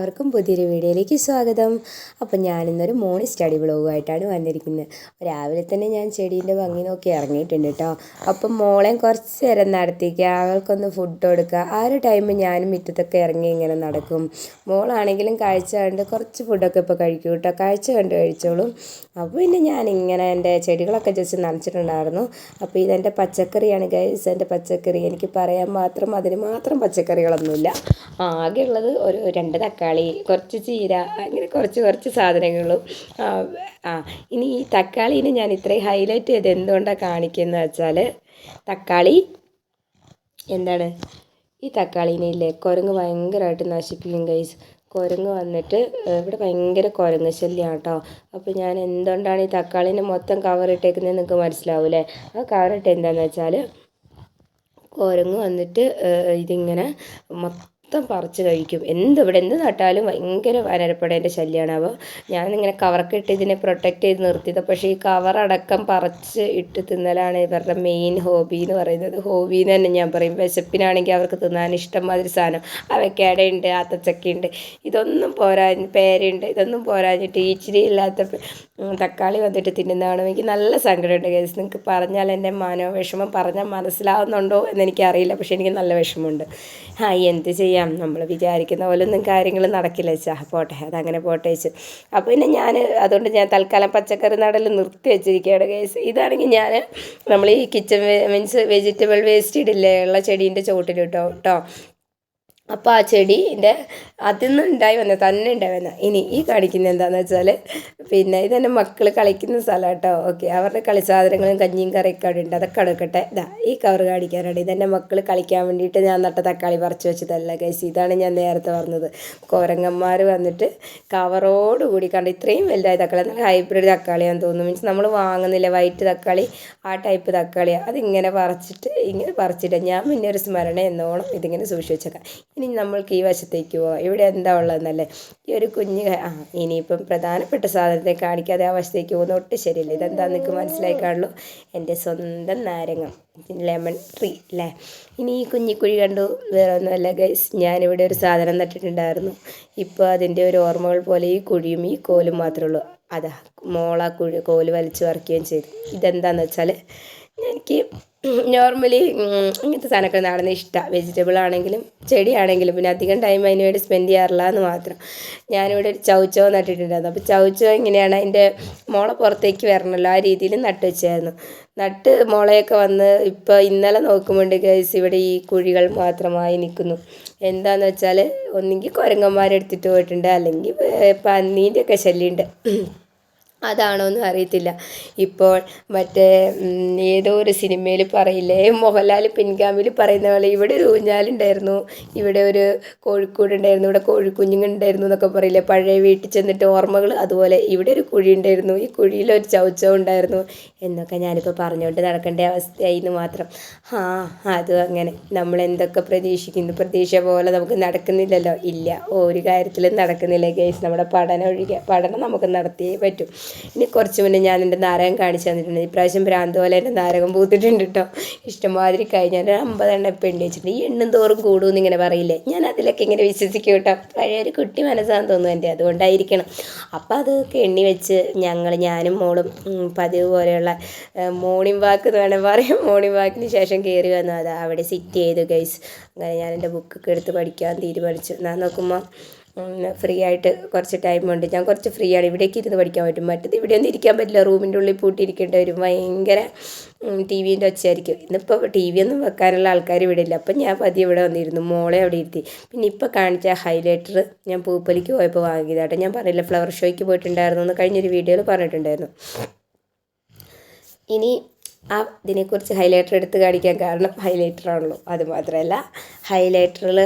എല്ലാവർക്കും പുതിയൊരു വീഡിയോയിലേക്ക് സ്വാഗതം. അപ്പോൾ ഞാനിന്നൊരു മോർണിംഗ് സ്റ്റഡി വ്ളോഗുമായിട്ടാണ് വന്നിരിക്കുന്നത്. രാവിലെ തന്നെ ഞാൻ ചെടീൻ്റെ ഭംഗി നോക്കി ഇറങ്ങിയിട്ടുണ്ട് കേട്ടോ. അപ്പം മോളെ കുറച്ച് നേരം നടത്തിക്കുക, അവൾക്കൊന്ന് ഫുഡ് കൊടുക്കുക. ആ ഒരു ടൈമിൽ ഞാനും മുറ്റത്തൊക്കെ ഇറങ്ങി ഇങ്ങനെ നടക്കും. മോളാണെങ്കിലും കാഴ്ച കണ്ട് കുറച്ച് ഫുഡൊക്കെ ഇപ്പോൾ കഴിക്കും കേട്ടോ, കാഴ്ച കണ്ട് കഴിച്ചോളും. അപ്പോൾ പിന്നെ ഞാനിങ്ങനെ എൻ്റെ ചെടികളൊക്കെ ജസ്റ്റ് നനച്ചിട്ടുണ്ടായിരുന്നു. അപ്പോൾ ഇതെൻ്റെ പച്ചക്കറിയാണ് ഗൈസ്, എൻ്റെ പച്ചക്കറി. എനിക്ക് പറയാൻ മാത്രം അതിന് മാത്രം പച്ചക്കറികളൊന്നുമില്ല. ആകെയുള്ളത് ഒരു 2 തക്കാളി, കുറച്ച് ചീര, അങ്ങനെ കുറച്ച് സാധനങ്ങളും. ഇനി ഈ തക്കാളീനെ ഞാൻ ഇത്രയും ഹൈലൈറ്റ് ചെയ്ത് എന്തുകൊണ്ടാണ് കാണിക്കുന്നത് വെച്ചാൽ, തക്കാളി എന്താണ്, ഈ തക്കാളീനെ ഇല്ലേ കുരങ്ങ് ഭയങ്കരമായിട്ട് നശിപ്പിക്കും ഗൈസ്. കുരങ്ങ് വന്നിട്ട് ഇവിടെ ഭയങ്കര കുരങ്ങ് ശല്യമാണ് കേട്ടോ. അപ്പോൾ ഞാൻ എന്തുകൊണ്ടാണ് ഈ തക്കാളീനെ മൊത്തം കവറിട്ടേക്കുന്നത് നിങ്ങൾക്ക് മനസ്സിലാവൂലേ? ആ കവറിട്ട് എന്താണെന്ന് വെച്ചാൽ, കുരങ്ങ് വന്നിട്ട് ഇതിങ്ങനെ മൊത്തം പറിച്ച് കഴിക്കും. ഇവിടെ എന്ത് നട്ടാലും ഭയങ്കര വനരപ്പടേൻ്റെ ശല്യമാണ്. അപ്പോൾ ഞാനിങ്ങനെ കവറൊക്കെ ഇട്ട് ഇതിനെ പ്രൊട്ടക്റ്റ് ചെയ്ത് നിർത്തിയത്. പക്ഷേ ഈ കവറടക്കം പറിച്ച് ഇട്ട് തിന്നലാണ് ഇവരുടെ മെയിൻ ഹോബി എന്ന് പറയുന്നത്. ഹോബി എന്ന് തന്നെ ഞാൻ പറയും. വിശപ്പിനാണെങ്കിൽ അവർക്ക് തിന്നാൻ ഇഷ്ടംമാതിരി സാധനം, അവയ്ക്കാടയുണ്ട്, ആത്തച്ചക്കയുണ്ട്, ഇതൊന്നും പേരയുണ്ട്, ഇതൊന്നും പോരാഞ്ഞിട്ട് ഇച്ചിരി ഇല്ലാത്ത തക്കാളി വന്നിട്ട് തിന്നുന്നതാണ്. എനിക്ക് നല്ല സങ്കടമുണ്ട് കേസ്. നിങ്ങൾക്ക് പറഞ്ഞാൽ എൻ്റെ മനോവിഷമം പറഞ്ഞാൽ മനസ്സിലാവുന്നുണ്ടോ എന്നെനിക്കറിയില്ല, പക്ഷേ എനിക്ക് നല്ല വിഷമമുണ്ട്. എന്ത് ചെയ്യാം, നമ്മൾ വിചാരിക്കുന്ന പോലെ ഒന്നും കാര്യങ്ങൾ നടക്കില്ല വെച്ചാൽ പോട്ടെ, അതങ്ങനെ പോട്ടെ വെച്ച്. അപ്പോൾ പിന്നെ അതുകൊണ്ട് ഞാൻ തൽക്കാലം പച്ചക്കറി നടൽ നിർത്തി വെച്ചിരിക്കുകയാണ് കേസ്. ഇതാണെങ്കിൽ നമ്മൾ ഈ കിച്ചൺ മീൻസ് വെജിറ്റബിൾ വേസ്റ്റ് ഇടില്ലേ ഉള്ള ചെടീൻ്റെ ചോട്ടിൽ കേട്ടോ. അപ്പോൾ ആ ചെടീൻ്റെ അതിൽ നിന്ന് തന്നെ ഉണ്ടായി വന്ന. ഇനി ഈ കാണിക്കുന്നത് എന്താണെന്ന് വെച്ചാൽ, പിന്നെ ഇതെന്നെ മക്കൾ കളിക്കുന്ന സ്ഥലം കേട്ടോ. ഓക്കെ, അവരുടെ കളി സാധനങ്ങളും കഞ്ഞിയും കറിയൊക്കെ അവിടെ ഉണ്ട്, അതൊക്കെ എടുക്കട്ടെ. ഈ കവർ കാണിക്കാനാണ്. ഇതെന്നെ മക്കൾ കളിക്കാൻ വേണ്ടിയിട്ട് ഞാൻ നട്ട തക്കാളി പറിച്ച് വെച്ചതല്ല ഗൈസ്. ഇതാണ് ഞാൻ നേരത്തെ പറഞ്ഞത്. കുരങ്ങന്മാർ വന്നിട്ട് കവറോടുകൂടി കണ്ട് ഇത്രയും വലുതായ തക്കാളി, നല്ല ഹൈബ്രിഡ് തക്കാളിയാണെന്ന് തോന്നുന്നു. മീൻസ് നമ്മൾ വാങ്ങുന്നില്ല വൈറ്റ് തക്കാളി, ആ ടൈപ്പ് തക്കാളിയാണ്. അതിങ്ങനെ പറിച്ചിട്ട് ഞാൻ പിന്നെ ഒരു സ്മരണ എന്നോണം ഇതിങ്ങനെ സൂക്ഷിച്ച് വെച്ചേക്കാം. ഇനി നമ്മൾക്ക് ഈ വശത്തേക്ക് പോവാം. ഇവിടെ എന്താ ഉള്ളതെന്നല്ലേ, ഈ ഒരു കുഞ്ഞ് ഇനിയിപ്പം പ്രധാനപ്പെട്ട സാധനത്തെ കാണിക്കാതെ ആ വശത്തേക്ക് പോകുന്ന ഒട്ടും ശരിയല്ല. ഇതെന്താണെന്ന് നിങ്ങൾക്ക് മനസ്സിലായി കാണുള്ളൂ, എൻ്റെ സ്വന്തം നാരങ്ങ, ലെമൺ ട്രീ അല്ലേ. ഇനി ഈ കുഞ്ഞിക്കുഴി കണ്ടു, വേറെ ഒന്നുമല്ല ഗൈസ്, ഞാനിവിടെ ഒരു സാധനം നട്ടിട്ടുണ്ടായിരുന്നു. ഇപ്പോൾ അതിൻ്റെ ഒരു ഓർമ്മകൾ പോലെ ഈ കുഴിയും ഈ കോലും മാത്രമേ ഉള്ളൂ. അതാ മോള കോല് വലിച്ചു പറിക്കുകയും ചെയ്തു. ഇതെന്താണെന്ന് വെച്ചാൽ, എനിക്ക് നോർമലി ഇങ്ങനത്തെ സാധനമൊക്കെ നടുന്നത് ഇഷ്ടമാണ്. വെജിറ്റബിൾ ആണെങ്കിലും ചെടിയാണെങ്കിലും. പിന്നെ അധികം ടൈം അതിന് വേണ്ടി സ്പെൻഡ് ചെയ്യാറില്ല എന്ന് മാത്രം. ഞാനിവിടെ ഒരു ചൗച്ചോ നട്ടിട്ടുണ്ടായിരുന്നു. അപ്പോൾ ചൗച്ചോ ഇങ്ങനെയാണ്, അതിൻ്റെ മോളെ പുറത്തേക്ക് വരണമല്ലോ, ആ രീതിയിൽ നട്ട് വെച്ചായിരുന്നു. നട്ട് മുളയൊക്കെ വന്ന് ഇപ്പോൾ ഇന്നലെ നോക്കുമ്പോണ്ട് ഗൈസ്, ഇവിടെ ഈ കുഴികൾ മാത്രമായി നിൽക്കുന്നു. എന്താണെന്ന് വെച്ചാൽ, ഒന്നെങ്കിൽ കുരങ്ങന്മാരെടുത്തിട്ട് പോയിട്ടുണ്ട്, അല്ലെങ്കിൽ പന്നീൻ്റെയൊക്കെ ശല്യമുണ്ട്. അതാണോ എന്ന് അറിയത്തില്ല. ഇപ്പോൾ മറ്റേ ഏതോ ഒരു സിനിമയിൽ പറയില്ലേ, മോഹൻലാൽ പിൻഗാമിൽ പറയുന്ന പോലെ, ഇവിടെ ഒരു ഊഞ്ഞാലുണ്ടായിരുന്നു, ഇവിടെ ഒരു കോഴിക്കൂടുണ്ടായിരുന്നു, ഇവിടെ കോഴിക്കുഞ്ഞുങ്ങളുണ്ടായിരുന്നു എന്നൊക്കെ പറയില്ലേ പഴയ വീട്ടിൽ ചെന്നിട്ട് ഓർമ്മകൾ. അതുപോലെ ഇവിടെ ഒരു കുഴി ഉണ്ടായിരുന്നു, ഈ കുഴിയിലൊരു ചൗച്ചോ ഉണ്ടായിരുന്നു എന്നൊക്കെ ഞാനിപ്പോൾ പറഞ്ഞുകൊണ്ട് നടക്കേണ്ട അവസ്ഥയായി എന്ന് മാത്രം. അതും അങ്ങനെ. നമ്മൾ എന്തൊക്കെ പ്രതീക്ഷിക്കുന്നു, പ്രതീക്ഷ പോലെ നമുക്ക് നടക്കുന്നില്ലല്ലോ. ഇല്ല, ഒരു കാര്യത്തിലും നടക്കുന്നില്ല ഗൈസ്. നമ്മുടെ പഠനം നമുക്ക് നടത്തിയേ പറ്റും. ഇനി കുറച്ച് മുന്നേ ഞാൻ എൻ്റെ നാരകം കാണിച്ചു തന്നിട്ടുണ്ട്. ഇപ്രാവശ്യം ഭ്രാന്ത് പോലെ എൻ്റെ നാരകം പൂത്തിട്ടുണ്ട് കേട്ടോ. ഇഷ്ടംമാതിരി കഴിഞ്ഞാൽ 50 എണ്ണം ഇപ്പം എണ്ണി വെച്ചിട്ടുണ്ട്. ഈ എണ്ണും തോറും കൂടുമെന്ന് ഇങ്ങനെ പറയില്ലേ, ഞാൻ അതിലൊക്കെ ഇങ്ങനെ വിശ്വസിക്കും കേട്ടോ. പഴയ ഒരു കുട്ടി മനസ്സാന്ന് തോന്നുന്നു എൻ്റെ, അതുകൊണ്ടായിരിക്കണം. അപ്പോൾ അതൊക്കെ എണ്ണി വെച്ച് ഞാനും മോളും പതിവ് പോലെയുള്ള മോർണിംഗ് വാക്ക് എന്ന് വേണം പറയാം. മോർണിംഗ് വാക്കിന് ശേഷം കയറി വന്നു. അത് അവിടെ സിറ്റ് ചെയ്തു ഗൈസ്. അങ്ങനെ ഞാൻ എൻ്റെ ബുക്കൊക്കെ എടുത്ത് പഠിക്കാൻ തീരുമാനിച്ചു. ഞാൻ നോക്കുമ്പോൾ ഫ്രീ ആയിട്ട് കുറച്ച് ടൈമുണ്ട്. ഞാൻ കുറച്ച് ഫ്രീ ആണ്, ഇവിടേക്ക് ഇരുന്ന് പഠിക്കാൻ പറ്റും. മറ്റത് ഇവിടെയൊന്നും ഇരിക്കാൻ പറ്റില്ല, റൂമിൻ്റെ ഉള്ളിൽ പൂട്ടിയിരിക്കേണ്ടി വരും. ഭയങ്കര TV-ൻ്റെ ഒച്ചയായിരിക്കും. ഇന്നിപ്പോൾ TV ഒന്നും വെക്കാനുള്ള ആൾക്കാർ ഇവിടെ ഇല്ല. അപ്പം ഞാൻ പതിയെ ഇവിടെ വന്നിരുന്നു, മോളെ അവിടെ ഇരുത്തി. പിന്നെ ഇപ്പോൾ കാണിച്ച ഹൈലൈറ്റർ ഞാൻ പൂപ്പലിക്ക് പോയപ്പോൾ വാങ്ങിയതാട്ടോ. ഞാൻ പറയില്ല, ഫ്ലവർ ഷോയ്ക്ക് പോയിട്ടുണ്ടായിരുന്നു എന്ന് കഴിഞ്ഞൊരു വീഡിയോയിൽ പറഞ്ഞിട്ടുണ്ടായിരുന്നു. ഇനി ഇതിനെക്കുറിച്ച് ഹൈലൈറ്റർ എടുത്ത് കാണിക്കാൻ കാരണം ഹൈലൈറ്ററാണല്ലോ. അതുമാത്രമല്ല, ഹൈലൈറ്ററിൽ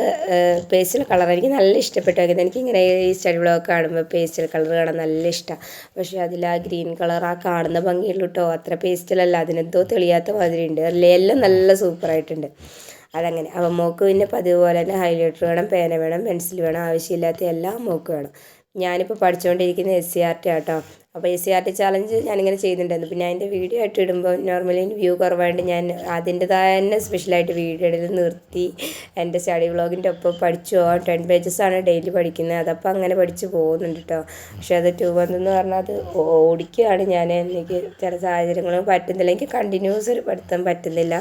പേസ്റ്റൽ കളർ എനിക്ക് നല്ല ഇഷ്ടപ്പെട്ടു. എനിക്കിങ്ങനെ ഈ സ്റ്റഡി ബ്ലോഗ് കാണുമ്പോൾ പേസ്റ്റൽ കളർ കാണാൻ നല്ല ഇഷ്ടമാണ്. പക്ഷേ അതിൽ ആ ഗ്രീൻ കളർ ആ കാണുന്ന ഭംഗിയുള്ളൂ കേട്ടോ, അത്ര പേസ്റ്റലല്ല. അതിനെന്തോ തെളിയാത്ത മാതിരി ഉണ്ട്. എല്ലാം നല്ല സൂപ്പറായിട്ടുണ്ട്. അതങ്ങനെ. അപ്പം മോക്ക് പിന്നെ പതിവ് പോലെ തന്നെ ഹൈലൈറ്റർ വേണം, പേന വേണം, പെൻസിൽ വേണം, ആവശ്യമില്ലാത്ത എല്ലാം മോക്ക് വേണം. ഞാനിപ്പോൾ പഠിച്ചുകൊണ്ടിരിക്കുന്ന SCRT ആട്ടോ. അപ്പോൾ ACRT ചാലഞ്ച് ഞാനിങ്ങനെ ചെയ്യുന്നുണ്ടായിരുന്നു. പിന്നെ അതിൻ്റെ വീഡിയോ ആയിട്ട് ഇടുമ്പോൾ നോർമലി വ്യൂ കുറവായതുകൊണ്ട് ഞാൻ അതിൻ്റെതായ തന്നെ സ്പെഷ്യലായിട്ട് വീഡിയോ എടുത്ത് നിർത്തി എൻ്റെ സ്റ്റഡി വ്ളോഗിൻ്റെ ഒപ്പം പഠിച്ചു പോകാം. 10 പേജസാണ് ഡെയിലി പഠിക്കുന്നത്. അതപ്പോൾ അങ്ങനെ പഠിച്ച് പോകുന്നുണ്ട് കേട്ടോ. പക്ഷേ അത് 2 month എന്ന് പറഞ്ഞാൽ അത് ഓടിക്കുകയാണ് ഞാൻ. എനിക്ക് ചില സാഹചര്യങ്ങളും പറ്റുന്നില്ല, എനിക്ക് കണ്ടിന്യൂസ് ഒരു പഠിത്തം പറ്റുന്നില്ല.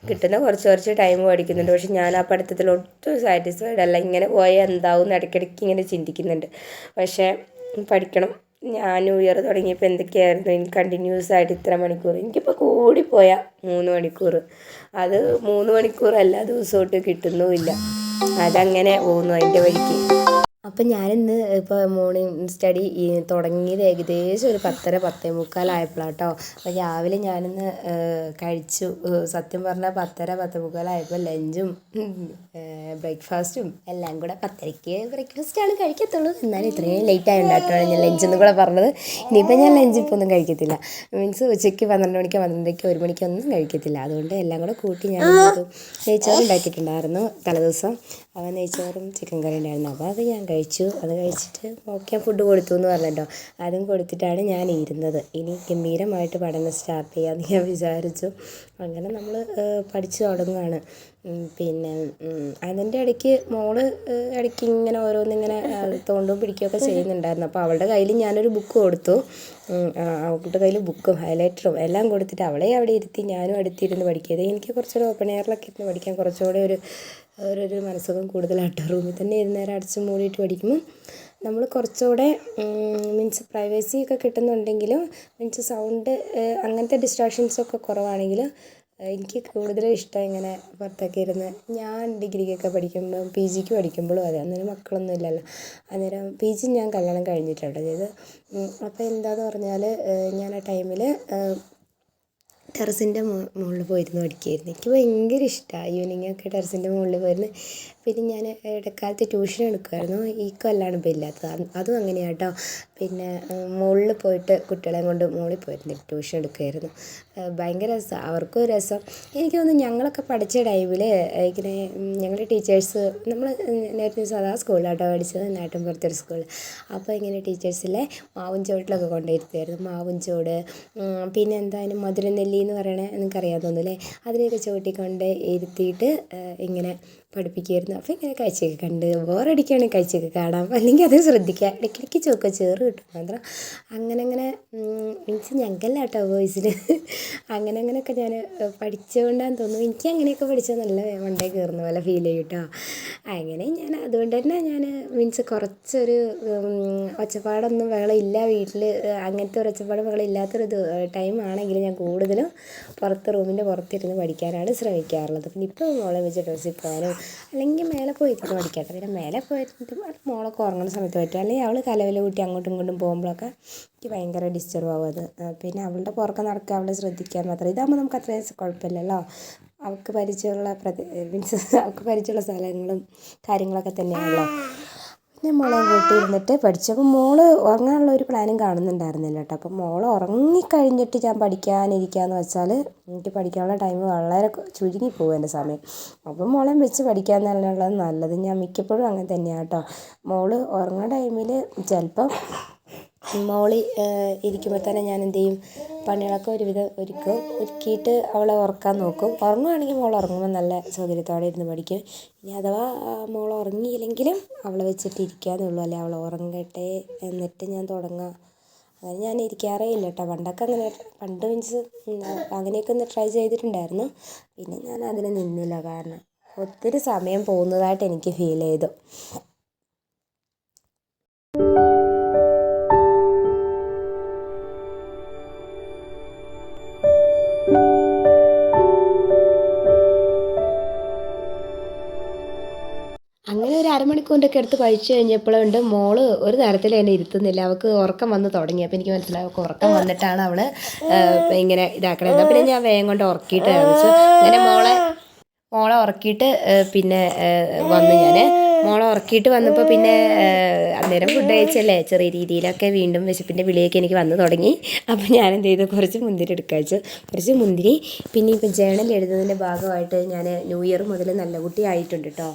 കിട്ടുന്ന കുറച്ച് ടൈം പഠിക്കുന്നുണ്ട്. പക്ഷെ ഞാൻ ആ പഠിത്തത്തിൽ ഒട്ടും സാറ്റിസ്ഫൈഡ് അല്ല. ഇങ്ങനെ പോയാൽ എന്താവും ഇടയ്ക്കിടയ്ക്ക് ഇങ്ങനെ ചിന്തിക്കുന്നുണ്ട്. പക്ഷേ പഠിക്കണം. ഞാൻ ന്യൂ ഇയർ തുടങ്ങിയപ്പോൾ എന്തൊക്കെയായിരുന്നു എനിക്ക് കണ്ടിന്യൂസ് ആയിട്ട് ഇത്ര മണിക്കൂർ, എനിക്കിപ്പോൾ കൂടിപ്പോയാൽ 3 മണിക്കൂർ, അത് 3 മണിക്കൂറല്ല ദിവസമായിട്ട് കിട്ടുന്നുമില്ല. അതങ്ങനെ പോകുന്നു അതിൻ്റെ വഴിക്ക്. അപ്പം ഞാനിന്ന് ഇപ്പോൾ മോർണിംഗ് സ്റ്റഡി തുടങ്ങിയത് ഏകദേശം ഒരു 10:30-10:45 ആയപ്പോഴാട്ടോ. അപ്പോൾ രാവിലെ ഞാനിന്ന് കഴിച്ചു. സത്യം പറഞ്ഞാൽ 10:30-10:45 ആയപ്പോൾ ലഞ്ചും ബ്രേക്ക്ഫാസ്റ്റും എല്ലാം കൂടെ 10:30-ക്ക് ബ്രേക്ക്ഫാസ്റ്റാണ് കഴിക്കത്തുള്ളൂ. എന്നാലും ഇത്രയും ലേറ്റ് ആയതുകൊണ്ടായിട്ടാണ് ഞാൻ ലഞ്ചെന്നും കൂടെ പറഞ്ഞത്. ഇനിയിപ്പോൾ ഞാൻ ലഞ്ച് ഇപ്പോൾ ഒന്നും കഴിക്കത്തില്ല. മീൻസ് ഉച്ചയ്ക്ക് 12 മണിക്കോ 12:30-ക്കോ 1 മണിക്കൊന്നും കഴിക്കത്തില്ല. അതുകൊണ്ട് എല്ലാം കൂടെ കൂട്ടി ഞാൻ നെയ്ച്ചോറ് ഉണ്ടാക്കിയിട്ടുണ്ടായിരുന്നു തലേദിവസം. അവൻ നെയ്ച്ചോറും ചിക്കൻ കറി ഉണ്ടായിരുന്നു. അപ്പോൾ അത് ഞാൻ കഴിച്ചു. അത് കഴിച്ചിട്ട് ഓക്കെ ഫുഡ് കൊടുത്തു എന്ന് പറഞ്ഞല്ലോ, അതും കൊടുത്തിട്ടാണ് ഞാൻ ഇരുന്നത്. ഇനി ഗംഭീരമായിട്ട് പഠനം സ്റ്റാർട്ട് ചെയ്യാമെന്ന് ഞാൻ വിചാരിച്ചു. അങ്ങനെ നമ്മൾ പഠിച്ചു തുടങ്ങുകയാണ്. പിന്നെ അതിൻ്റെ ഇടയ്ക്ക് മോള് ഇടയ്ക്ക് ഇങ്ങനെ ഓരോന്നിങ്ങനെ തോണ്ടും പിടിക്കുകയൊക്കെ ചെയ്യുന്നുണ്ടായിരുന്നു. അപ്പോൾ അവളുടെ കയ്യിൽ ഞാനൊരു ബുക്ക് കൊടുത്തു. അവളുടെ കയ്യിൽ ബുക്കും ഹൈലൈറ്ററും എല്ലാം കൊടുത്തിട്ട് അവളെ അവിടെ ഇരുത്തി ഞാനും അടുത്തിരുന്ന് പഠിക്കുക. എനിക്ക് കുറച്ചുകൂടെ ഓപ്പൺ എയറിലൊക്കെ ഇരുന്ന് പഠിക്കാൻ കുറച്ചുകൂടെ ഒരു മനസ്സുഖം കൂടുതലാട്ടോ. റൂമിൽ തന്നെ ഇരുന്നേരം അടച്ച് മൂടിയിട്ട് പഠിക്കുമ്പോൾ നമ്മൾ കുറച്ചുകൂടെ മീൻസ് പ്രൈവസി ഒക്കെ കിട്ടുന്നുണ്ടെങ്കിലും മീൻസ് സൗണ്ട് അങ്ങനത്തെ ഡിസ്ട്രാക്ഷൻസൊക്കെ കുറവാണെങ്കിലും എനിക്ക് കൂടുതലും ഇഷ്ടം ഇങ്ങനെ പുറത്തൊക്കെ ഇരുന്ന്. ഞാൻ ഡിഗ്രിക്കൊക്കെ പഠിക്കുമ്പോൾ PG പഠിക്കുമ്പോഴും അതെ, അന്നേരം മക്കളൊന്നും ഇല്ലല്ലോ. അന്നേരം PG ഞാൻ കല്യാണം കഴിഞ്ഞിട്ടുണ്ട് ചെയ്ത്. അപ്പോൾ എന്താണെന്ന് പറഞ്ഞാൽ ഞാൻ ആ ടൈമിൽ ടെറസിൻ്റെ മുകളിൽ പോയിരുന്ന് പഠിക്കുമായിരുന്നു. എനിക്ക് ഭയങ്കര ഇഷ്ടമാണ് ഈവനിങ്ങൊക്കെ ടെറസിൻ്റെ മുകളിൽ പോയിരുന്ന്. പിന്നെ ഞാൻ ഇടക്കാലത്ത് ട്യൂഷൻ എടുക്കുമായിരുന്നു. ഈ കൊല്ലാണ് ഇപ്പോൾ ഇല്ലാത്തത്. അതും അങ്ങനെയാണ് കേട്ടോ. പിന്നെ മുകളിൽ പോയിട്ട് കുട്ടികളെ കൊണ്ട് മുകളിൽ പോയിരുന്നു ട്യൂഷൻ എടുക്കുമായിരുന്നു. ഭയങ്കര രസമാണ്, അവർക്കും രസം. എനിക്ക് തോന്നുന്നു ഞങ്ങളൊക്കെ പഠിച്ച ടൈമിൽ ഇങ്ങനെ ഞങ്ങളുടെ ടീച്ചേഴ്സ്, നമ്മൾ നേരത്തെ സാധാ സ്കൂളിലാട്ടോ പഠിച്ചത്, നാട്ടിൻപുറത്തൊരു സ്കൂളിൽ. അപ്പോൾ ഇങ്ങനെ ടീച്ചേഴ്സിലെ മാവും ചുവട്ടിലൊക്കെ കൊണ്ടുവരുത്തുമായിരുന്നു. മാവും ചുവട്, പിന്നെ എന്തായാലും മധുരനെല്ലി എന്ന് പറയണേ നിങ്ങൾക്കറിയാൻ തോന്നുന്നില്ലേ, അതിനെയൊക്കെ ചുവട്ടിക്കൊണ്ട് ഇരുത്തിയിട്ട് ഇങ്ങനെ പഠിപ്പിക്കുമായിരുന്നു. അപ്പോൾ ഇങ്ങനെ കാഴ്ചയൊക്കെ കണ്ട് ബോറടിക്കുകയാണെങ്കിൽ കാഴ്ചയൊക്കെ കാണാം, അല്ലെങ്കിൽ അത് ശ്രദ്ധിക്കുക. ഇടയ്ക്കിടയ്ക്ക് ചേറ് കിട്ടും മാത്രം. അങ്ങനെ മീൻസ് ഞങ്ങൾക്കല്ല കേട്ടോ വോയിസിൽ അങ്ങനെയൊക്കെ ഞാൻ പഠിച്ചുകൊണ്ടാന്ന് തോന്നുന്നു. എനിക്ക് അങ്ങനെയൊക്കെ പഠിച്ചാൽ നല്ല മണ്ടേ കയറുന്ന പോലെ ഫീൽ ചെയ്യും കേട്ടോ. അങ്ങനെ ഞാൻ അതുകൊണ്ട് തന്നെ ഞാൻ മീൻസ് കുറച്ചൊരു ഒച്ചപ്പാടൊന്നും ബഹളമില്ല വീട്ടിൽ, അങ്ങനത്തെ ഒരു ഒച്ചപ്പാടും ബഹളം ഇല്ലാത്തൊരു ടൈമാണെങ്കിൽ ഞാൻ കൂടുതലും റൂമിൻ്റെ പുറത്തിരുന്ന് പഠിക്കാനാണ് ശ്രമിക്കാറുള്ളത്. പിന്നെ ഇപ്പോൾ മോളെ വെച്ച് ഡ്രസ്സിൽ പോകാനും അല്ലെങ്കിൽ മേലെ പോയിരുന്ന് പഠിക്കാട്ടോ. പിന്നെ മേലെ പോയിട്ട് മോളൊക്കെ ഉറങ്ങുന്ന സമയത്ത് പറ്റും, അല്ലെങ്കിൽ അവൾ കലവില കൂട്ടി അങ്ങോട്ടും ഇങ്ങോട്ടും പോകുമ്പോഴൊക്കെ എനിക്ക് ഭയങ്കര ഡിസ്റ്റർബ് ആവും അത്. പിന്നെ അവളുടെ പുറകെ നടക്കുക, അവളെ ശ്രദ്ധിക്കാൻ മാത്രം. ഇതാകുമ്പോൾ നമുക്ക് അത്രയും കുഴപ്പമില്ലല്ലോ. അവൾക്ക് പരിചയമുള്ള അവൾക്ക് പരിചയമുള്ള സ്ഥലങ്ങളും കാര്യങ്ങളൊക്കെ തന്നെയാണല്ലോ. പിന്നെ മോളെ കൂട്ടിയിരുന്നിട്ട് പഠിച്ചു. അപ്പോൾ മോള് ഉറങ്ങാനുള്ള ഒരു പ്ലാനും കാണുന്നുണ്ടായിരുന്നില്ല കേട്ടോ. അപ്പം മോൾ ഉറങ്ങിക്കഴിഞ്ഞിട്ട് ഞാൻ പഠിക്കാനിരിക്കാമെന്ന് വെച്ചാൽ എനിക്ക് പഠിക്കാനുള്ള ടൈം വളരെ ചുരുങ്ങിപ്പോകും എൻ്റെ സമയം. അപ്പം മോളെ വെച്ച് പഠിക്കാൻ തന്നെയുള്ളത് നല്ലത്. ഞാൻ മിക്കപ്പോഴും അങ്ങനെ തന്നെയാണ് കേട്ടോ. മോള് ഉറങ്ങുന്ന ടൈമിൽ ചിലപ്പം മോളി ഇരിക്കുമ്പോൾ തന്നെ ഞാൻ എന്ത് ചെയ്യും, പണികളൊക്കെ ഒരുവിധം ഒരുക്കിയിട്ട് അവളെ ഉറക്കാൻ നോക്കും. ഉറങ്ങുകയാണെങ്കിൽ മോൾ ഉറങ്ങുമ്പോൾ നല്ല സൗകര്യത്തോടെ ഇരുന്ന് പഠിക്കും. ഇനി അഥവാ മോൾ ഉറങ്ങിയില്ലെങ്കിലും അവളെ വെച്ചിട്ട് ഇരിക്കാന്നേ ഉള്ളൂ, അല്ലെ അവൾ ഉറങ്ങട്ടെ എന്നിട്ട് ഞാൻ തുടങ്ങാം. അങ്ങനെ ഞാൻ ഇരിക്കാറേ ഇല്ല കേട്ടോ. പണ്ട് മീൻസ് അങ്ങനെയൊക്കെ ഒന്ന് ട്രൈ ചെയ്തിട്ടുണ്ടായിരുന്നു. പിന്നെ ഞാൻ അതിന് നിന്നില്ല, കാരണം ഒത്തിരി സമയം പോകുന്നതായിട്ട് എനിക്ക് ഫീൽ ചെയ്തു. അങ്ങനെ ഒരു അരമണിക്കൂറിൻ്റെ ഒക്കെ അടുത്ത് പഠിച്ചു കഴിഞ്ഞപ്പോഴുണ്ട് മോള് ഒരു തരത്തിൽ എന്നെ ഇരുത്തുന്നില്ല. അവൾക്ക് ഉറക്കം വന്ന് തുടങ്ങി. അപ്പോൾ എനിക്ക് മനസ്സിലായി അവൾക്ക് ഉറക്കം വന്നിട്ടാണ് അവൾ ഇങ്ങനെ ഇതാക്കണത്. പിന്നെ ഞാൻ വേഗം കൊണ്ട് ഉറക്കിയിട്ട് കാണിച്ചു. അങ്ങനെ മോളെ ഉറക്കിയിട്ട് പിന്നെ വന്നു ഞാൻ. മോളെ ഉറക്കിയിട്ട് വന്നപ്പോൾ പിന്നെ അന്നേരം ഫുഡ് കഴിച്ചല്ലേ ചെറിയ രീതിയിലൊക്കെ വീണ്ടും വിശപ്പിൻ്റെ വിളിയൊക്കെ എനിക്ക് വന്നു തുടങ്ങി. അപ്പോൾ ഞാൻ എന്ത് ചെയ്തു, കുറച്ച് മുന്തിരി എടുക്കുക വെച്ചു. കുറച്ച് മുന്തിരി. പിന്നെ ഇപ്പോൾ ജേണൽ എഴുതുന്നതിൻ്റെ ഭാഗമായിട്ട് ഞാൻ ന്യൂ ഇയർ മുതൽ നല്ല കുട്ടി ആയിട്ടുണ്ട് കേട്ടോ.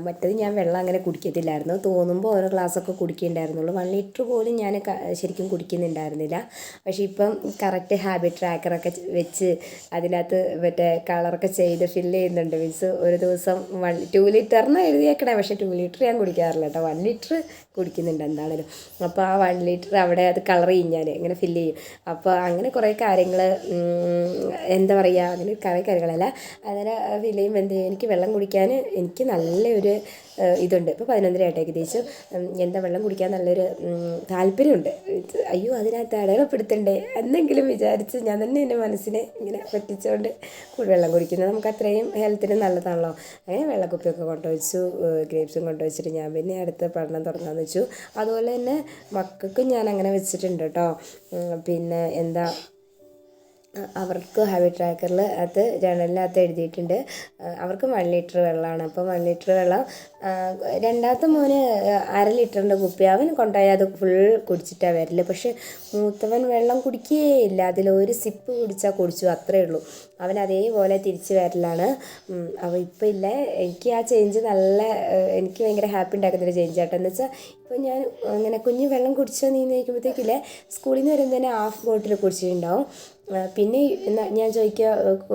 മറ്റത് ഞാൻ വെള്ളം അങ്ങനെ കുടിക്കത്തില്ലായിരുന്നു, തോന്നുമ്പോൾ ഓരോ ഗ്ലാസ്സൊക്കെ കുടിക്കുന്നുണ്ടായിരുന്നുള്ളൂ. 1 ലിറ്റർ പോലും ഞാൻ ശരിക്കും കുടിക്കുന്നുണ്ടായിരുന്നില്ല. പക്ഷേ ഇപ്പം കറക്റ്റ് ഹാബിറ്റ് ട്രാക്കറൊക്കെ വെച്ച് അതിനകത്ത് മറ്റേ കളറൊക്കെ ചെയ്ത് ഫില്ല് ചെയ്യുന്നുണ്ട്. മീൻസ് ഒരു ദിവസം 2 ലിറ്ററിന് എഴുതിയേക്കണേ, പക്ഷേ 2 ലിറ്റർ ഞാൻ കുടിക്കാറില്ല കേട്ടോ, 1 ലിറ്റർ കുടിക്കുന്നുണ്ട് എന്താണേലും. അപ്പോൾ ആ 1 ലിറ്റർ അവിടെ അത് കളർ ചെയ്യും, ഞാൻ ഇങ്ങനെ ഫില്ല് ചെയ്യും. അപ്പോൾ അങ്ങനെ കുറേ കാര്യങ്ങൾ, എന്താ പറയുക, അങ്ങനെ കുറേ കാര്യങ്ങളല്ല, അങ്ങനെ ഫില്ല് ചെയ്യുമ്പോൾ എന്ത് ചെയ്യും, എനിക്ക് വെള്ളം കുടിക്കാൻ എനിക്ക് നല്ലൊരു ഇതുണ്ട്. ഇപ്പോൾ 11:30 ആയിട്ട് ഏകദേശം എന്താ വെള്ളം കുടിക്കാൻ നല്ലൊരു താല്പര്യമുണ്ട്. അയ്യോ അതിനകത്ത് അടയാളപ്പെടുത്തണ്ടേ എന്നെങ്കിലും വിചാരിച്ച് ഞാൻ തന്നെ എൻ്റെ മനസ്സിനെ ഇങ്ങനെ പറ്റിച്ചുകൊണ്ട് വെള്ളം കുടിക്കുന്നത് നമുക്ക് അത്രയും ഹെൽത്തിന് നല്ലതാണല്ലോ. അങ്ങനെ വെള്ളക്കുപ്പിയൊക്കെ കൊണ്ടുവച്ചു, ഗ്രേപ്സും കൊണ്ടുവച്ചിട്ട് ഞാൻ പിന്നെ അടുത്ത പഠനം തുടങ്ങാമെന്ന് വെച്ചു. അതുപോലെ തന്നെ മക്കൾക്കും ഞാൻ അങ്ങനെ വെച്ചിട്ടുണ്ട് കേട്ടോ. പിന്നെ എന്താ, അവർക്ക് ഹാബിറ്റ് ട്രാക്കറിൽ അത് ജേണലിനകത്ത് എഴുതിയിട്ടുണ്ട്. അവർക്ക് 1 ലിറ്റർ വെള്ളമാണ്. അപ്പോൾ 1 ലിറ്റർ വെള്ളം രണ്ടാമത്തെ മോന് 1/2 ലിറ്ററിൻ്റെ കുപ്പി അവൻ കൊണ്ടുപോയി അത് ഫുൾ കുടിച്ചിട്ടാണ് വരല്. പക്ഷേ മൂത്തവൻ വെള്ളം കുടിക്കുകയില്ല, അതിലൊരു സിപ്പ് കുടിച്ചാൽ കുടിച്ചു, അത്രയേ ഉള്ളൂ. അവൻ അതേപോലെ തിരിച്ച് വരലാണ്. അപ്പോൾ ഇപ്പോൾ ഇല്ല, എനിക്ക് ആ ചേഞ്ച് നല്ല, എനിക്ക് ഭയങ്കര ഹാപ്പി ഉണ്ടാക്കുന്നൊരു ചേഞ്ച് ആട്ടോ. എന്ന് വെച്ചാൽ ഇപ്പോൾ ഞാൻ അങ്ങനെ കുഞ്ഞ് വെള്ളം കുടിച്ചോ നീ ചോദിക്കുമ്പോഴത്തേക്കില്ലേ, സ്കൂളിൽ നിന്ന് വരുമ്പോൾ തന്നെ ഹാഫ് ബോട്ടിൽ കുടിച്ചിട്ടുണ്ടാവും. പിന്നെ ഞാൻ ചോദിക്കുക,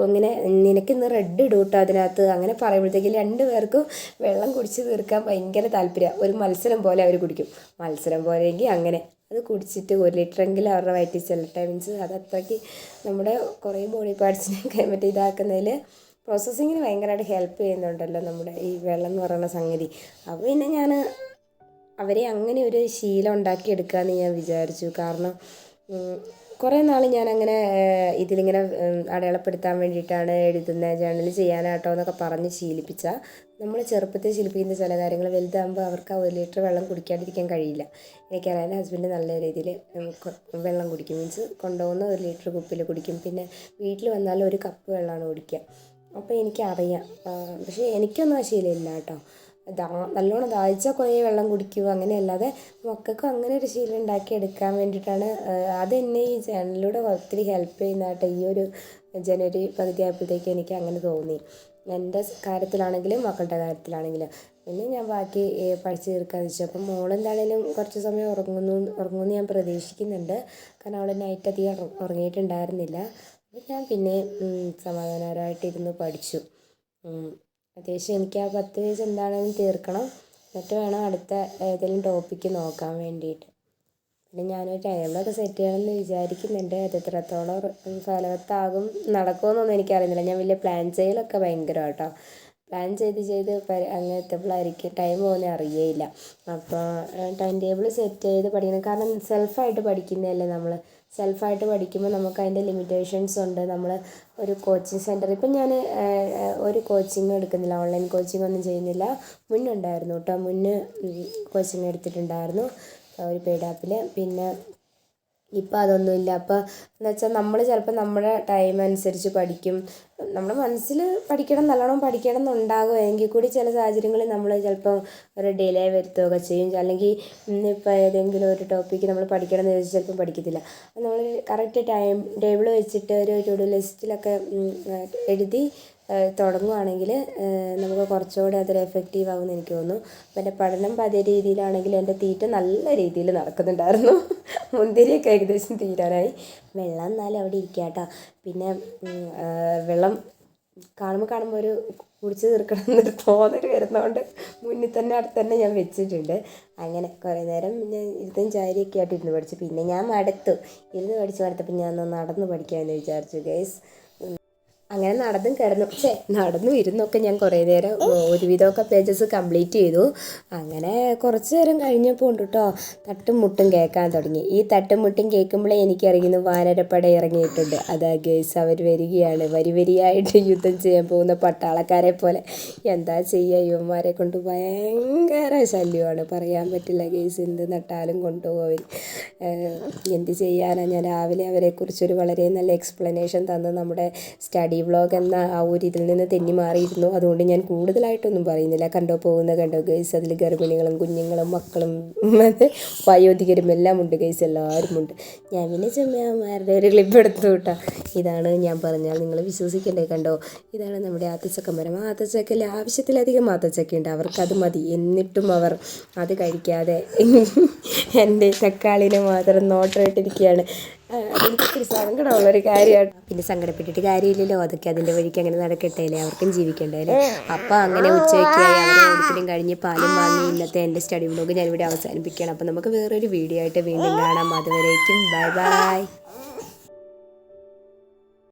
ഇങ്ങനെ നിനക്കിന്ന് റെഡ് ഇടും കേട്ടോ അതിനകത്ത്, അങ്ങനെ പറയുമ്പോഴത്തേക്കും 2 പേർക്കും വെള്ളം കുടിച്ച് തീർക്കാൻ ഭയങ്കര താല്പര്യമാണ്. ഒരു മത്സരം പോലെ അവർ കുടിക്കും. മത്സരം പോലെയെങ്കിൽ അങ്ങനെ അത് കുടിച്ചിട്ട് 1 ലിറ്ററെങ്കിലും അവരുടെ വയറ്റിൽ ചെല്ലട്ടെ. മീൻസ് അത് അത്രയ്ക്ക് നമ്മുടെ കുറേ ബോഡി പാർട്സിനൊക്കെ മറ്റേ ഇതാക്കുന്നതിൽ പ്രോസസ്സിങ്ങിന് ഭയങ്കരമായിട്ട് ഹെൽപ്പ് ചെയ്യുന്നുണ്ടല്ലോ നമ്മുടെ ഈ വെള്ളം എന്ന് പറയുന്ന സംഗതി. അപ്പോൾ പിന്നെ ഞാൻ അവരെ അങ്ങനെ ഒരു ശീലം ഉണ്ടാക്കിയെടുക്കാമെന്ന് ഞാൻ വിചാരിച്ചു. കാരണം കുറേ നാൾ ഞാനങ്ങനെ ഇതിലിങ്ങനെ അടയാളപ്പെടുത്താൻ വേണ്ടിയിട്ടാണ് എഴുതുന്നത്, ജേണൽ ചെയ്യാനാട്ടോ എന്നൊക്കെ പറഞ്ഞ് ശീലിപ്പിച്ചാൽ നമ്മൾ ചെറുപ്പത്തിൽ ശീലിപ്പിക്കുന്ന ചില കാര്യങ്ങൾ വലുതാകുമ്പോൾ അവർക്ക് ആ 1 ലിറ്റർ വെള്ളം കുടിക്കാതിരിക്കാൻ കഴിയില്ല. എനിക്കറിയാം, എൻ്റെ ഹസ്ബൻഡ് നല്ല രീതിയിൽ വെള്ളം കുടിക്കും. മീൻസ് കൊണ്ടുപോകുന്ന 1 ലിറ്റർ കുപ്പിയിൽ കുടിക്കും. പിന്നെ വീട്ടിൽ വന്നാൽ 1 കപ്പ് വെള്ളമാണ് കുടിക്കുക. അപ്പോൾ എനിക്കറിയാം. പക്ഷേ എനിക്കൊന്നും ആ ശീലമില്ല കേട്ടോ. നല്ലോണം ദാഹിച്ചാൽ കുറേ വെള്ളം കുടിക്കുക, അങ്ങനെയല്ലാതെ മക്കൾക്കും അങ്ങനെ ഒരു ശീലം ഉണ്ടാക്കിയെടുക്കാൻ വേണ്ടിയിട്ടാണ്. അതെന്നെ ഈ ചാനലിലൂടെ ഒത്തിരി ഹെൽപ്പ് ചെയ്യുന്നതായിട്ട് ഈ ഒരു ജനുവരി പകുതി ആയപ്പോഴത്തേക്കും എനിക്ക് അങ്ങനെ തോന്നി, എൻ്റെ കാര്യത്തിലാണെങ്കിലും മക്കളുടെ കാര്യത്തിലാണെങ്കിലും. പിന്നെ ഞാൻ ബാക്കി പഠിച്ച് തീർക്കാമെന്ന് വെച്ചു. അപ്പം മോളെന്താണേലും കുറച്ച് സമയം ഉറങ്ങുമെന്ന് ഞാൻ പ്രതീക്ഷിക്കുന്നുണ്ട്. കാരണം അവൾ നൈറ്റ് അധികം ഉറങ്ങിയിട്ടുണ്ടായിരുന്നില്ല. അപ്പോൾ ഞാൻ പിന്നെ സമാധാനപരമായിട്ടിരുന്ന് പഠിച്ചു. അത്യാവശ്യം എനിക്ക് ആ 10 പേജ് എന്താണെങ്കിലും തീർക്കണം, എന്നിട്ട് വേണം അടുത്ത ഏതെങ്കിലും ടോപ്പിക്ക് നോക്കാൻ വേണ്ടിയിട്ട്. പിന്നെ ഞാനൊരു ടൈമിലൊക്കെ സെറ്റ് ചെയ്യണമെന്ന് വിചാരിക്കുന്നുണ്ട്. അത് എത്രത്തോളം ഫലവത്താകും നടക്കുമെന്നൊന്നും എനിക്കറിയുന്നില്ല. ഞാൻ വലിയ പ്ലാൻ ചെയ്യലൊക്കെ ഭയങ്കരമാണ് കേട്ടോ. പ്ലാൻ ചെയ്ത് അങ്ങ് എത്തുമ്പോഴായിരിക്കും ടൈം പോകുന്നത് അറിയേയില്ല. അപ്പോൾ ടൈം ടേബിൾ സെറ്റ് ചെയ്ത് പഠിക്കണം. കാരണം സെൽഫായിട്ട് പഠിക്കുന്നതല്ലേ നമ്മൾ. സെൽഫായിട്ട് പഠിക്കുമ്പോൾ നമുക്ക് അതിൻ്റെ ലിമിറ്റേഷൻസ് ഉണ്ട്. നമ്മൾ ഒരു കോച്ചിങ് സെൻറ്റർ, ഇപ്പം ഞാൻ ഒരു കോച്ചിങ് എടുക്കുന്നില്ല, ഓൺലൈൻ കോച്ചിങ് ഒന്നും ചെയ്യുന്നില്ല. മുന്നുണ്ടായിരുന്നു കേട്ടോ, കോച്ചിങ് എടുത്തിട്ടുണ്ടായിരുന്നു ഒരു പെയ്ഡ് ആപ്പിൽ. പിന്നെ ഇപ്പം അതൊന്നുമില്ല. അപ്പോൾ എന്ന് വെച്ചാൽ നമ്മൾ ചിലപ്പോൾ നമ്മുടെ ടൈം അനുസരിച്ച് പഠിക്കും. നമ്മുടെ മനസ്സിൽ പഠിക്കണം, നല്ലോണം പഠിക്കണം എന്നുണ്ടാകും. എങ്കിൽ കൂടി ചില സാഹചര്യങ്ങളിൽ നമ്മൾ ചിലപ്പോൾ ഒരു ഡിലേ വരുത്തുകയൊക്കെ ചെയ്യും. അല്ലെങ്കിൽ ഇന്നിപ്പോൾ ഏതെങ്കിലും ഒരു ടോപ്പിക്ക് നമ്മൾ പഠിക്കണം എന്ന് ചോദിച്ചാൽ ചിലപ്പോൾ പഠിക്കത്തില്ല. നമ്മൾ കറക്റ്റ് ടൈം ടേബിൾ വെച്ചിട്ട് ഒരു ടു ഡു ലിസ്റ്റിലൊക്കെ എഴുതി തുടങ്ങുകയാണെങ്കിൽ നമുക്ക് കുറച്ചുകൂടി അതൊരു എഫക്റ്റീവ് ആകുമെന്ന് എനിക്ക് തോന്നുന്നു. അപ്പോൾ എൻ്റെ പഠനം അതേ രീതിയിലാണെങ്കിൽ എൻ്റെ തീറ്റ നല്ല രീതിയിൽ നടക്കുന്നുണ്ടായിരുന്നു. മുന്തിരിയൊക്കെ ഏകദേശം തീരാനായി. വെള്ളം എന്നാലും അവിടെ ഇരിക്കുക കേട്ടോ. പിന്നെ വെള്ളം കാണുമ്പോൾ ഒരു കുടിച്ച് തീർക്കണം എന്നൊരു തോന്നൽ വരുന്നതുകൊണ്ട് മുന്നിൽ തന്നെ അടുത്ത് തന്നെ ഞാൻ വെച്ചിട്ടുണ്ട്. അങ്ങനെ കുറേ നേരം ഞാൻ ഇരുത്തും ചാരിയൊക്കെ ആയിട്ട് ഇരുന്ന് പഠിച്ചു. പിന്നെ ഞാൻ ഇരുന്ന് പഠിച്ചപ്പോൾ ഞാൻ നടന്ന് പഠിക്കാമെന്ന് വിചാരിച്ചു ഗൈസ്. അങ്ങനെ നടന്നും ഇരുന്നൊക്കെ ഞാൻ കുറേ നേരം ഒരുവിധമൊക്കെ പേജസ് കംപ്ലീറ്റ് ചെയ്തു. അങ്ങനെ കുറച്ച് നേരം കഴിഞ്ഞപ്പോൾ ഉണ്ട് കേട്ടോ തട്ടും മുട്ടും കേൾക്കാൻ തുടങ്ങി. ഈ തട്ടും മുട്ടും കേൾക്കുമ്പോഴേ എനിക്കറിയുന്നു വാനരപ്പട ഇറങ്ങിയിട്ടുണ്ട്. അതാ ഗേസ്, അവർ വരികയാണ്. വരിയായിട്ട് യുദ്ധം ചെയ്യാൻ പോകുന്ന പട്ടാളക്കാരെ പോലെ. എന്താ ചെയ്യുക, യുവന്മാരെ കൊണ്ട് ഭയങ്കര ശല്യമാണ്, പറയാൻ പറ്റില്ല ഗേസ്. എന്ത് നട്ടാലും കൊണ്ടുപോകും അവർ. എന്ത് ചെയ്യാനാണ്. ഞാൻ രാവിലെ അവരെക്കുറിച്ചൊരു വളരെ നല്ല എക്സ്പ്ലനേഷൻ തന്ന് നമ്മുടെ സ്റ്റഡി വ്ളോഗ് എന്ന ആ ഒരു ഇതിൽ നിന്ന് തെന്നി മാറിയിരുന്നു. അതുകൊണ്ട് ഞാൻ കൂടുതലായിട്ടൊന്നും പറയുന്നില്ല. കണ്ടോ ഗൈസ്, അതിൽ ഗർഭിണികളും കുഞ്ഞുങ്ങളും മക്കളും അത് വയോധികരും എല്ലാം ഉണ്ട് ഗൈസ്, എല്ലാവരും ഉണ്ട്. ഞാൻ പിന്നെ ചെമ്മന്മാരുടെ ഒരു ക്ലിപ്പ് എടുത്തു കേട്ടോ. ഇതാണ് ഞാൻ പറഞ്ഞാൽ നിങ്ങൾ വിശ്വസിക്കണ്ടേ. കണ്ടോ, ഇതാണ് നമ്മുടെ ആത്തച്ചക്ക മരം. ആ ആത്തച്ചക്കയിൽ ആവശ്യത്തിലധികം ആത്തച്ചക്ക ഉണ്ട്. അവർക്കത് മതി. എന്നിട്ടും അവർ അത് കഴിക്കാതെ എൻ്റെ തക്കാളിനെ മാത്രം നോട്ടമിട്ടിരിക്കുകയാണ്. അതെനിക്കൊരു സങ്കടമുള്ളൊരു കാര്യമാണ്. പിന്നെ സങ്കടപ്പെട്ടിട്ട് കാര്യമില്ലല്ലോ, അതൊക്കെ അതിൻ്റെ വഴിക്ക് അങ്ങനെ നടക്കട്ടെ അല്ലേ, അവർക്കും ജീവിക്കണ്ടേ അല്ലേ. അപ്പോൾ അങ്ങനെ ഉച്ചയ്ക്കായി അവരെ ഓടിക്കലും കഴിഞ്ഞ് പാലും വാങ്ങി ഇന്നത്തെ എൻ്റെ സ്റ്റഡി വ്ലോഗ് ഞാനിവിടെ അവസാനിപ്പിക്കുകയാണ്. അപ്പോൾ നമുക്ക് വേറൊരു വീഡിയോ ആയിട്ട് വീണ്ടും കാണാം. അതുവരേക്കും ബൈ ബൈ.